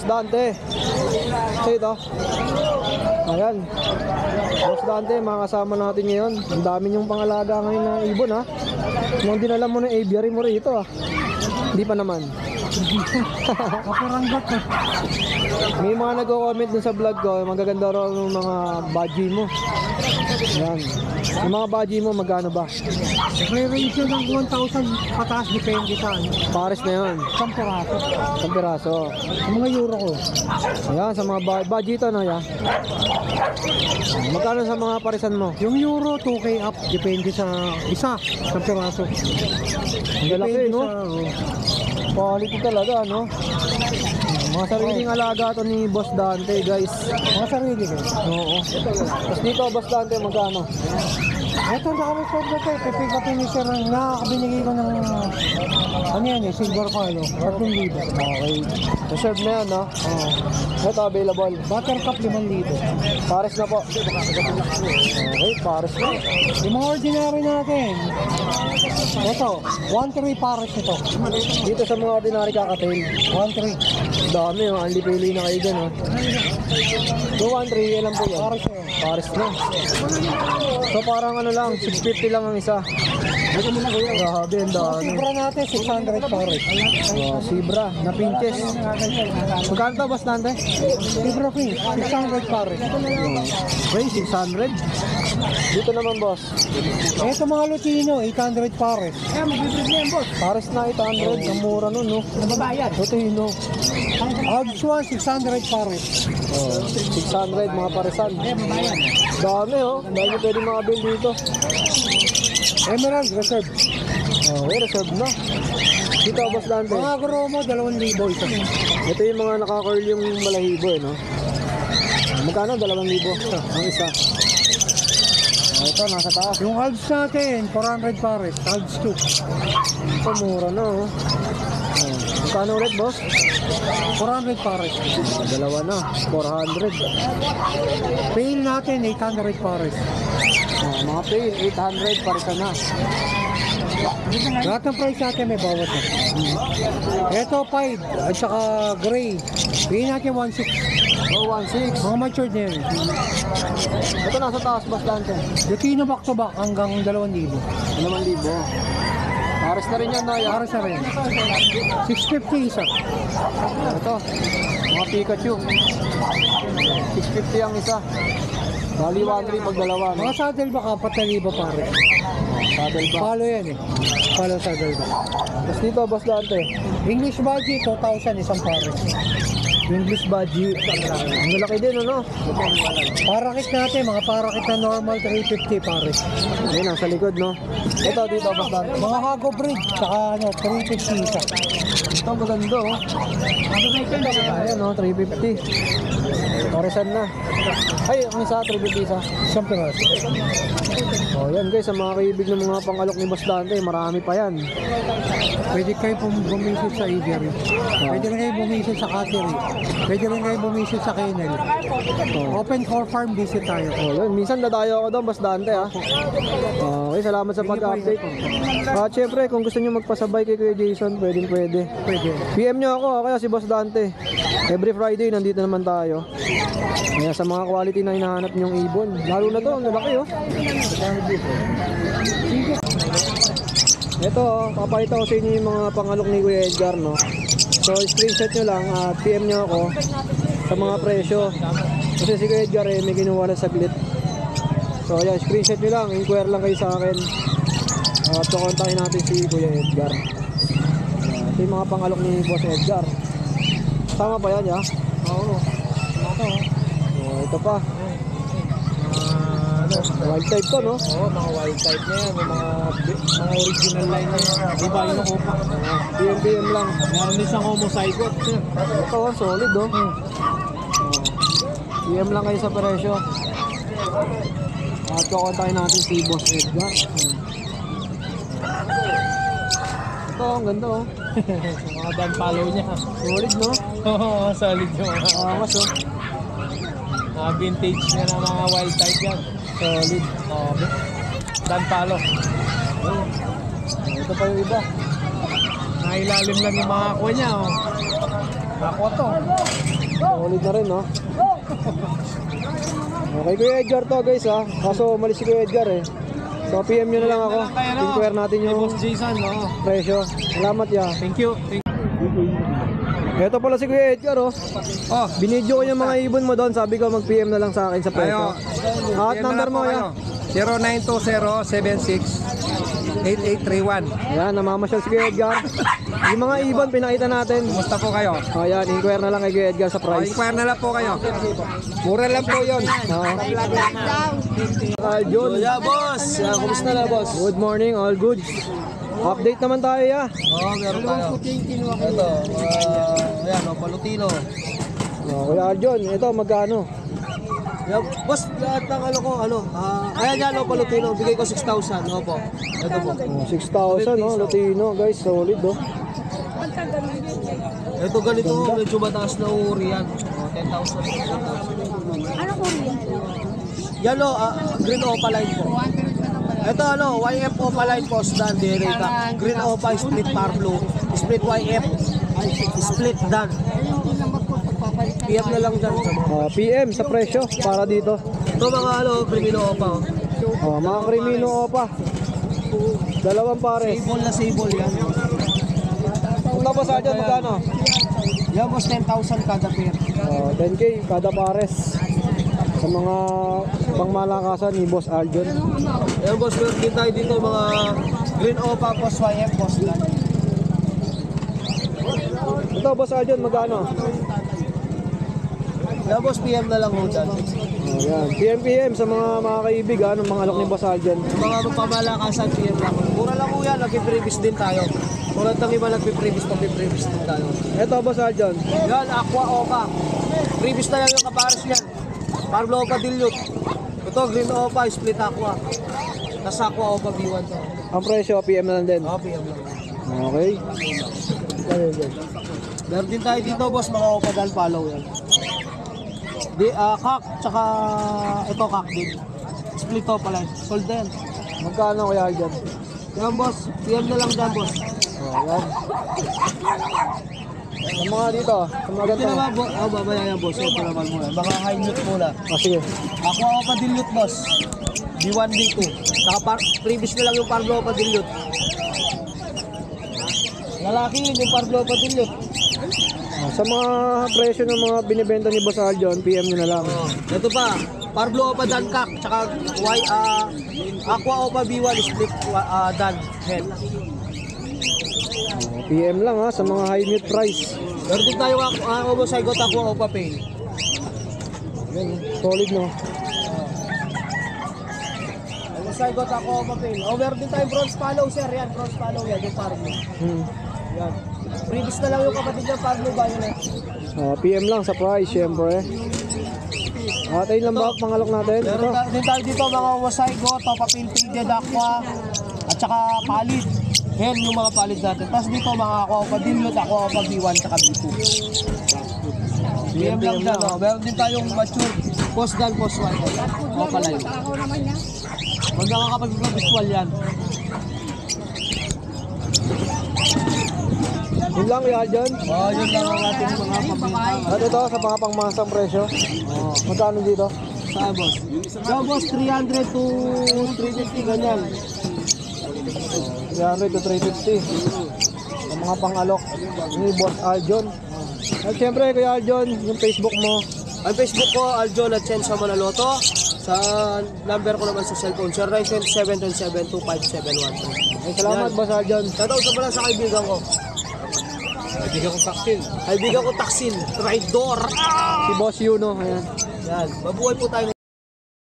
Dante. So ito. Ayan. Boss Dante, mga kasama natin ngayon. Ang dami niyong pangalaga ngayon na ibon ha. Kung dinala mo ng aviary mo rito ha. Hindi pa naman. Kaparanggat ha. May mga nagko-comment dun sa vlog ko, magaganda raw ng mga budgie mo. Ayan. Yung mga budgie mo, magkano ba? May range yun ng 1,000 pataas, depende sa ano. Pares na yun. 10 piraso. 10 piraso. Yung mga euro ko. Ayan, sa mga budgie ito, no, ya? Magkano sa mga parisan mo? Yung euro, 2K up, depende sa isa, 10 piraso. Ang lalaki, no? Oh. Quality talaga, no? Mga sariling alaga to ni Boss Dante, guys. Mga sarili ko. Oo. Tapos dito, Boss Dante, magkano? Ito, nakareserve na ito. Pipick up ni Sir na binigay ko ng ano yan eh, silver palo. 3,000. Okay. Reserve na yan, no? Oo. Ito, available. Buttercup 5,000. Pares na po. Okay, pares na. Yung mga ordinary natin. Ito, 1,3 pares ito. Dito sa mga ordinary kakatail. 1,3. Dami, oh. Ang lipili na kayo dyan, oh. So, 1-3, yan lang po yan. Pares yun. Pares na. So, parang ano lang, 650 lang ang isa. Grabe, ang dami. Sibra natin, 600 pares. Oh, Sibra, na pinches. Magkano to, Boss Dante? Sibra King, 600 pares. Okay, 600. Dito naman, boss. Ito mga Lutino, 800 pares. Pares na 800. Ang mura nun, no? Nababayad. Lutino. Agswan, 600 pares. Oh, 600, mga paresan. Dami, oh. Dahil pwede mga bill dito. Emerald Reserve. Okay, reserve na. Dito, Boss Dante. Mga Gromo, 2,000 isa. Ito yung mga naka-curl yung balahibo, eh, no? Magkano? 2,000 ang isa. Ito, nasa taas. Yung halves natin, 400 pares. Halves 2. Ito, mura na, oh. Magkano ulit, boss? 400 pares. Dalawa na, 400. Pail natin, 800 pares. Mga pail, 800, parisa na. Lahat ng price natin may bawat na. Ito, 5. At saka gray. Pail natin, 1,600. Oh, 1.6. Mga matured na yun. Ito nasa taas, Boss Dante. Lutino back to back hanggang 2,000. 2,000. Pares na rin yan, no? Para sa rin. 650 isa. Ito, mga Pikachu. 650 ang isa. Bali 1.3 pag dalawa, no? Mga saddle back, 4,000 pare. Saddle ba? Palo yan eh. Palo saddle back. Tapos dito, Boss Dante. English budget, 2,000 isang pare. English budgie. Ang lalaki din, ano? Parakit natin, mga parakit na normal, 350 pare. Ayun, ang sa likod, no? Ito, dito, Boss Dante. Mga Hago Bridge, saka ano, 350 isa. Ito, maganda, oh. Ayan, no? 350. Parisan na. Ay, ang isa, 350 isa. Isang piraso. Oh, yan guys, sa mga kaibig ng mga pangalok ni Boss Dante, marami pa yan. Pwede kayo bumisit sa aviary. Pwede rin kayo bumisit sa cattery. Pwede rin kayo bumisit sa kennel. Open for farm visit tayo. Oh, yun. Minsan dadayo ako doon, Boss Dante, ha. Okay, salamat sa pag-update. At syempre, kung gusto niyo magpasabay kay Kuya Jason, pwede. Pwede. PM niyo ako, kaya si Boss Dante. Every Friday, nandito naman tayo. Kaya sa mga quality na hinahanap niyong ibon. Lalo na to, ang lalaki, oh. Ito, papakita ko sa inyo yung mga pangalok ni Kuya Edgar, no. So, screenshot nyo lang at PM nyo ako sa mga presyo. Kasi si Kuya Edgar, may kinuha na saglit. So, ayan, screenshot nyo lang. Inquire lang kayo sa akin. At kukontakin natin si Kuya Edgar. Ito yung mga pangalok ni Boss Edgar. Tama pa yan, ya? Oo. Ito pa. Wild type to, no? Oo, mga wild type na yan. Mga original line na yan. Iba yung kupa. PM lang. Meron din siyang homozygote. Ito, solid, oh. PM lang kayo sa presyo. At kukontakin natin si Boss Edgar. Ito, ang ganda, oh. Mga dan follow niya. Solid, no? Oo, solid yung Angas, oh. vintage niya ng mga wild type yan. Solid. Dan palo. Ito pa yung iba. Nailalim lang yung mga aqua niya. Aqua to. Solid na rin, no? Okay, Kuya Edgar to guys ha. Kaso umalis si Kuya Edgar eh. So PM nyo na lang ako. Inquire natin yung Jason, no? presyo. Salamat ya. Thank you. Ito pala si Kuya Edgar oh. Oh, Binidyo ko yung mga ibon mo doon. Sabi ko mag-PM na lang sa akin sa presyo. At number mo ya. 0920-76-8831. Ayan, namamasyal si Kuya Edgar. Yung mga ibon pinakita natin. Kumusta po kayo? Ayan, inquire na lang kay Kuya Edgar sa price. Inquire na lang po kayo. Mura lang po yun. Aljon. Yeah, boss. Kumusta na, boss? Good morning, all good. Update naman tayo ya. Oo, meron tayo. Ito, ayan, palutino. Kuya Aljon, ito magkano? Yeah, boss, lahat ng ayan yan, palutino. Bigay ko 6,000. Opo. Ito po. 6,000 no, Lutino guys, solid oh. Ito ganito, medyo mataas na uri yan. 10,000. Ano ko rin? Yan o, green opaline po. Ito YF opaline po, dan direta. Green opa, split parblue, split YF, split dan. PM na lang dan. PM sa presyo para dito. Ito mga crimino opa. Mga krimino opa. Dalawang pares. Sable na sable yan. Kung tapos Aljon, magkano? Yan boss, 10,000 kada pair. 10k kada pares. Sa mga pangmalakasan ni Boss Aljon. Yan boss, meron din tayo dito mga green opa, boss YF, boss dan. Ito Boss Aljon, magkano? Yan boss, PM na lang ho dyan. Ayan, PM sa mga kaibig ng mga alok ni Boss Aljon. Mga pamalakasan, PM lang. Mura lang ho yan, nag-previous din tayo. Tulad ng iba nag-previous din tayo. Ito Boss Aljon. Yan, aqua opa. Previous na lang yung kapares yan. Parblo opa dilute. Ito, green opa, split aqua. Tapos aqua opa B1 to. Ang presyo, PM na lang din. PM lang. Okay. Meron din tayo dito, boss, mga opa dan follow yan. Kak, tsaka ito kak din. Split opa lang. Sold din. Magkano Kuya Aljon? Yan, boss. PM na lang dyan, boss. Ayan. Sa mga dito, sa mga Ito ganito. naman, boss. Babaya yan, boss. Ito naman muna. Baka high mute muna. Sige. Aqua opa dilute, boss. B1, B2. Saka previous na lang yung Parblo opa dilute. Lalaki yun, yung Parblo opa dilute. Sa mga presyo ng mga binibenta ni Boss Aljon, PM nyo na lang. Ito pa, Parblo opa dan kak. Tsaka Aqua opa B1 split dan head. PM lang sa mga high mute price. Meron din tayo Omozygote Aqua opa pain. Solid no. Omozygote Aqua opa pain. Meron din tayo bronze follow, sir. Yan, bronze follow yan, yung Parblo. Yan. Previous na lang yung kapatid ng Parblo Violet. PM lang sa price, syempre. At ayun lang ba pangalok natin? Meron Ito. din tayo dito mga Omozygote, papil-faded Aqua, at saka palid. Yan yung mga palid natin. Tapos dito mga Aqua opa dilute, Aqua opa B1, tsaka B2. PM lang dyan. Meron din tayong mature post dan, post white. Opa line. Ako naman yan. Huwag nakakapag-visual yan. Yun lang Kuya Aljon. Yun lang ang ating mga pabenta. At ito sa mga pangmasang presyo. Magkano dito? Saan, boss? Yung boss, 300 to 350 ganyan. 300 to 350. Ang mga pangalok ni Boss Aljon. At syempre Kuya Aljon, yung Facebook mo. Ang Facebook ko, Aljon at Chensa Manaloto. Sa number ko naman sa cellphone, 0927-257-1. Salamat Boss Aljon. Shoutout sa pala sa kaibigan ko. Kaibigan ko Taksin. Traidor. Si Boss Yuno. Ayan. Yan. Mabuhay po tayo.